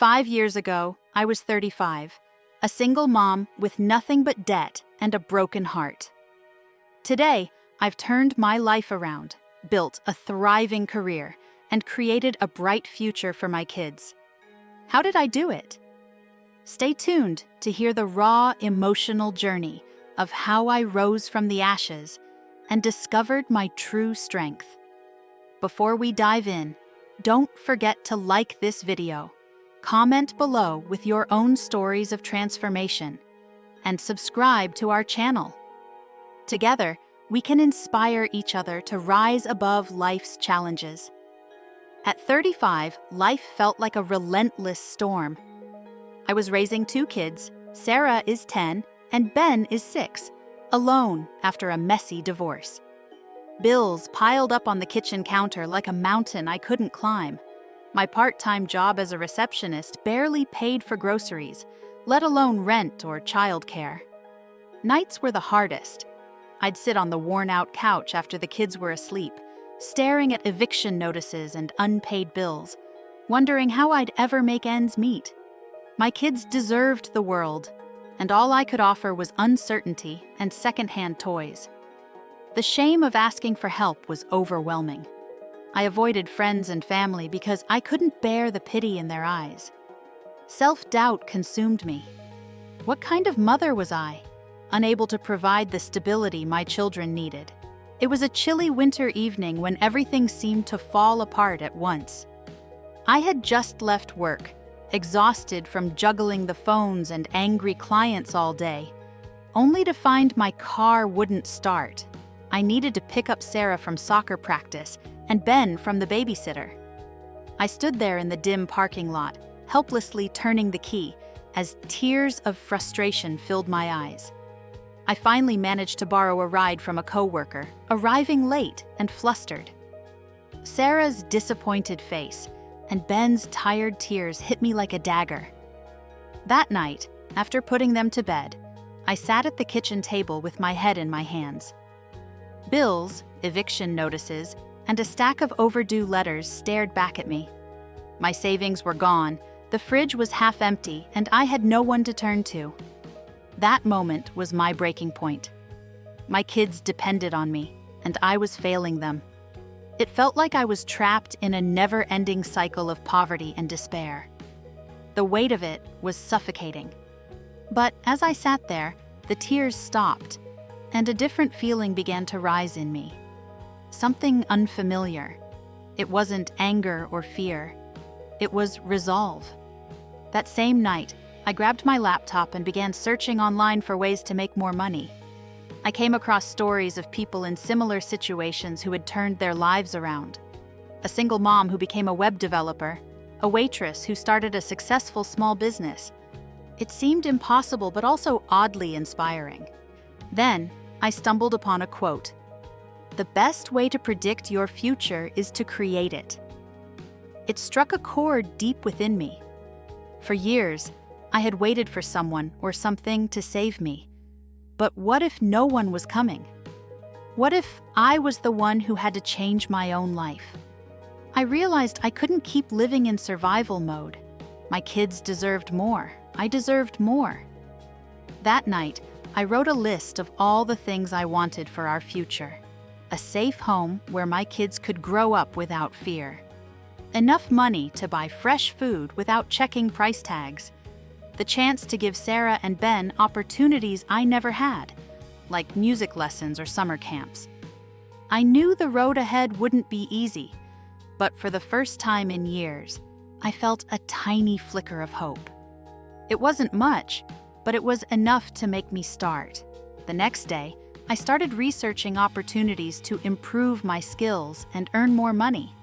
5 years ago, I was 35, a single mom with nothing but debt and a broken heart. Today, I've turned my life around, built a thriving career, and created a bright future for my kids. How did I do it? Stay tuned to hear the raw, emotional journey of how I rose from the ashes and discovered my true strength. Before we dive in, don't forget to like this video, comment below with your own stories of transformation, and subscribe to our channel. Together, we can inspire each other to rise above life's challenges. At 35, life felt like a relentless storm. I was raising 2 kids, Sarah is 10 and Ben is 6, alone after a messy divorce. Bills piled up on the kitchen counter like a mountain I couldn't climb. My part-time job as a receptionist barely paid for groceries, let alone rent or childcare. Nights were the hardest. I'd sit on the worn-out couch after the kids were asleep, staring at eviction notices and unpaid bills, wondering how I'd ever make ends meet. My kids deserved the world, and all I could offer was uncertainty and secondhand toys. The shame of asking for help was overwhelming. I avoided friends and family because I couldn't bear the pity in their eyes. Self-doubt consumed me. What kind of mother was I, unable to provide the stability my children needed? It was a chilly winter evening when everything seemed to fall apart at once. I had just left work, exhausted from juggling the phones and angry clients all day, only to find my car wouldn't start. I needed to pick up Sarah from soccer practice and Ben from the babysitter. I stood there in the dim parking lot, helplessly turning the key as tears of frustration filled my eyes. I finally managed to borrow a ride from a coworker, arriving late and flustered. Sarah's disappointed face and Ben's tired tears hit me like a dagger. That night, after putting them to bed, I sat at the kitchen table with my head in my hands. Bills, eviction notices, and a stack of overdue letters stared back at me. My savings were gone, the fridge was half empty, and I had no one to turn to. That moment was my breaking point. My kids depended on me, and I was failing them. It felt like I was trapped in a never-ending cycle of poverty and despair. The weight of it was suffocating. But as I sat there, the tears stopped, and a different feeling began to rise in me. Something unfamiliar. It wasn't anger or fear. It was resolve. That same night, I grabbed my laptop and began searching online for ways to make more money. I came across stories of people in similar situations who had turned their lives around. A single mom who became a web developer, a waitress who started a successful small business. It seemed impossible but also oddly inspiring. Then, I stumbled upon a quote. "The best way to predict your future is to create it." It struck a chord deep within me. For years, I had waited for someone or something to save me. But what if no one was coming? What if I was the one who had to change my own life? I realized I couldn't keep living in survival mode. My kids deserved more. I deserved more. That night, I wrote a list of all the things I wanted for our future. A safe home where my kids could grow up without fear. Enough money to buy fresh food without checking price tags. The chance to give Sarah and Ben opportunities I never had, like music lessons or summer camps. I knew the road ahead wouldn't be easy, but for the first time in years, I felt a tiny flicker of hope. It wasn't much, but it was enough to make me start. The next day, I started researching opportunities to improve my skills and earn more money.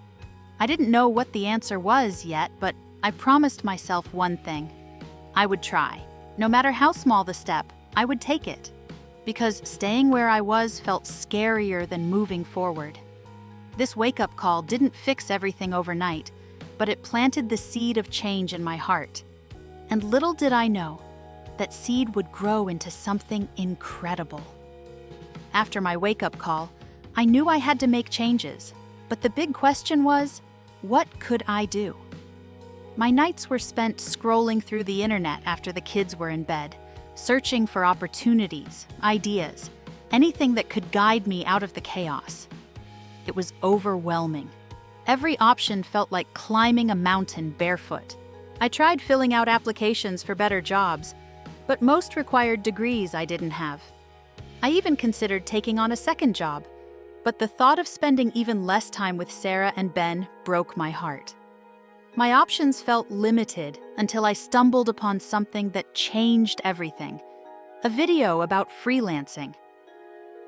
I didn't know what the answer was yet, but I promised myself one thing. I would try. No matter how small the step, I would take it. Because staying where I was felt scarier than moving forward. This wake-up call didn't fix everything overnight, but it planted the seed of change in my heart. And little did I know, that seed would grow into something incredible. After my wake-up call, I knew I had to make changes, but the big question was, what could I do? My nights were spent scrolling through the internet after the kids were in bed, searching for opportunities, ideas, anything that could guide me out of the chaos. It was overwhelming. Every option felt like climbing a mountain barefoot. I tried filling out applications for better jobs, but most required degrees I didn't have. I even considered taking on a second job, but the thought of spending even less time with Sarah and Ben broke my heart. My options felt limited until I stumbled upon something that changed everything: a video about freelancing.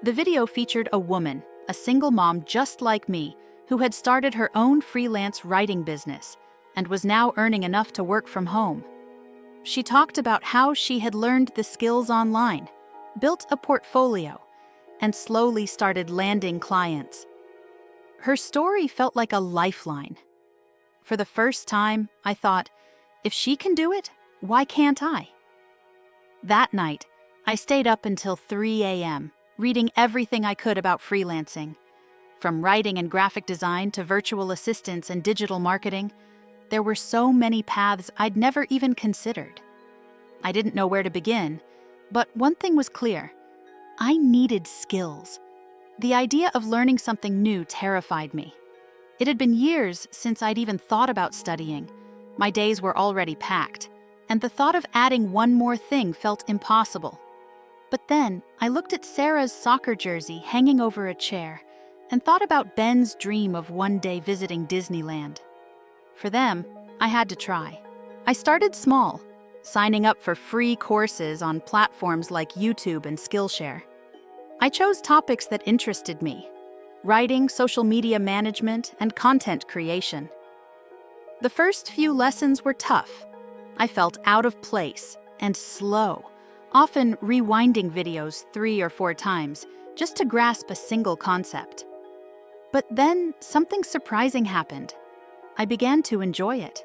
The video featured a woman, a single mom just like me, who had started her own freelance writing business and was now earning enough to work from home. She talked about how she had learned the skills online, built a portfolio, and slowly started landing clients. Her story felt like a lifeline. For the first time, I thought, if she can do it, why can't I? That night, I stayed up until 3 a.m., reading everything I could about freelancing. From writing and graphic design to virtual assistants and digital marketing, there were so many paths I'd never even considered. I didn't know where to begin, but one thing was clear: I needed skills. The idea of learning something new terrified me. It had been years since I'd even thought about studying. My days were already packed, and the thought of adding one more thing felt impossible. But then, I looked at Sarah's soccer jersey hanging over a chair and thought about Ben's dream of one day visiting Disneyland. For them, I had to try. I started small, signing up for free courses on platforms like YouTube and Skillshare. I chose topics that interested me: writing, social media management, and content creation. The first few lessons were tough. I felt out of place and slow, often rewinding videos 3 or 4 times just to grasp a single concept. But then something surprising happened. I began to enjoy it.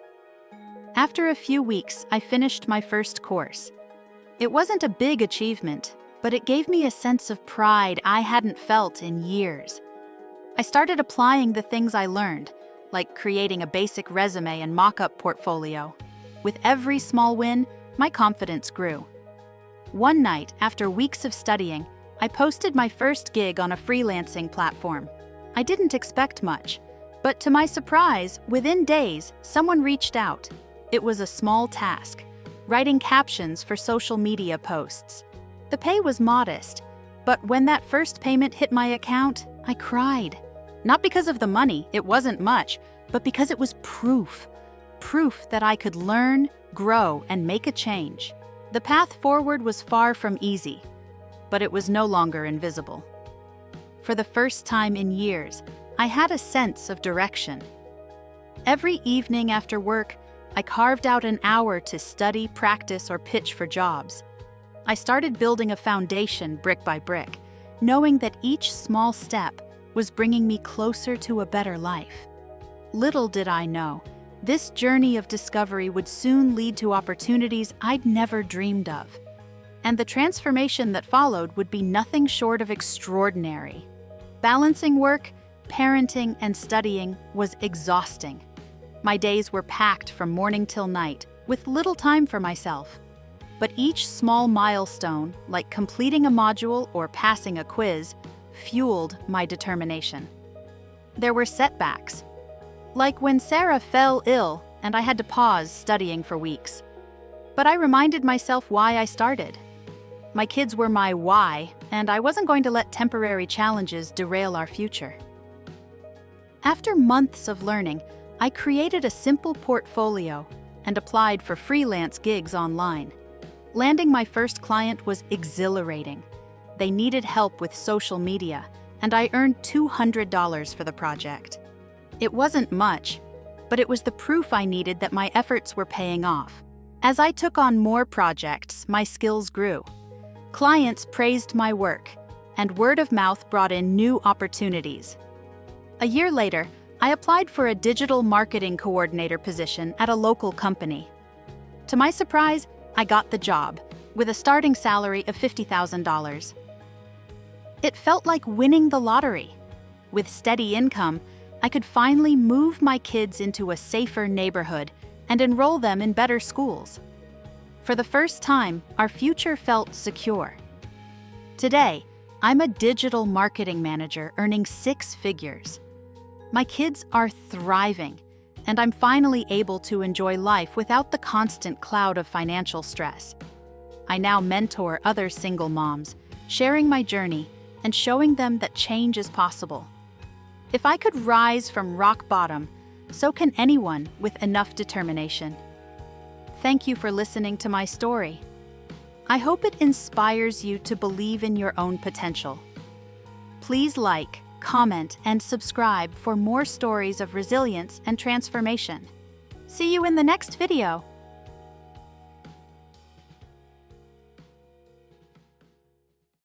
After a few weeks, I finished my first course. It wasn't a big achievement, but it gave me a sense of pride I hadn't felt in years. I started applying the things I learned, like creating a basic resume and mock-up portfolio. With every small win, my confidence grew. One night, after weeks of studying, I posted my first gig on a freelancing platform. I didn't expect much, but to my surprise, within days, someone reached out. It was a small task: writing captions for social media posts. The pay was modest, but when that first payment hit my account, I cried. Not because of the money, it wasn't much, but because it was proof. Proof that I could learn, grow, and make a change. The path forward was far from easy, but it was no longer invisible. For the first time in years, I had a sense of direction. Every evening after work, I carved out an hour to study, practice, or pitch for jobs. I started building a foundation brick by brick, knowing that each small step was bringing me closer to a better life. Little did I know, this journey of discovery would soon lead to opportunities I'd never dreamed of. And the transformation that followed would be nothing short of extraordinary. Balancing work, parenting, and studying was exhausting. My days were packed from morning till night, with little time for myself. But each small milestone, like completing a module or passing a quiz, fueled my determination. There were setbacks, like when Sarah fell ill and I had to pause studying for weeks. But I reminded myself why I started. My kids were my why, and I wasn't going to let temporary challenges derail our future. After months of learning, I created a simple portfolio and applied for freelance gigs online. Landing my first client was exhilarating. They needed help with social media, and I earned $200 for the project. It wasn't much, but it was the proof I needed that my efforts were paying off. As I took on more projects, my skills grew. Clients praised my work, and word of mouth brought in new opportunities. A year later, I applied for a digital marketing coordinator position at a local company. To my surprise, I got the job, with a starting salary of $50,000. It felt like winning the lottery. With steady income, I could finally move my kids into a safer neighborhood and enroll them in better schools. For the first time, our future felt secure. Today, I'm a digital marketing manager earning 6 figures. My kids are thriving, and I'm finally able to enjoy life without the constant cloud of financial stress. I now mentor other single moms, sharing my journey and showing them that change is possible. If I could rise from rock bottom, so can anyone with enough determination. Thank you for listening to my story. I hope it inspires you to believe in your own potential. Please like, comment, and subscribe for more stories of resilience and transformation. See you in the next video.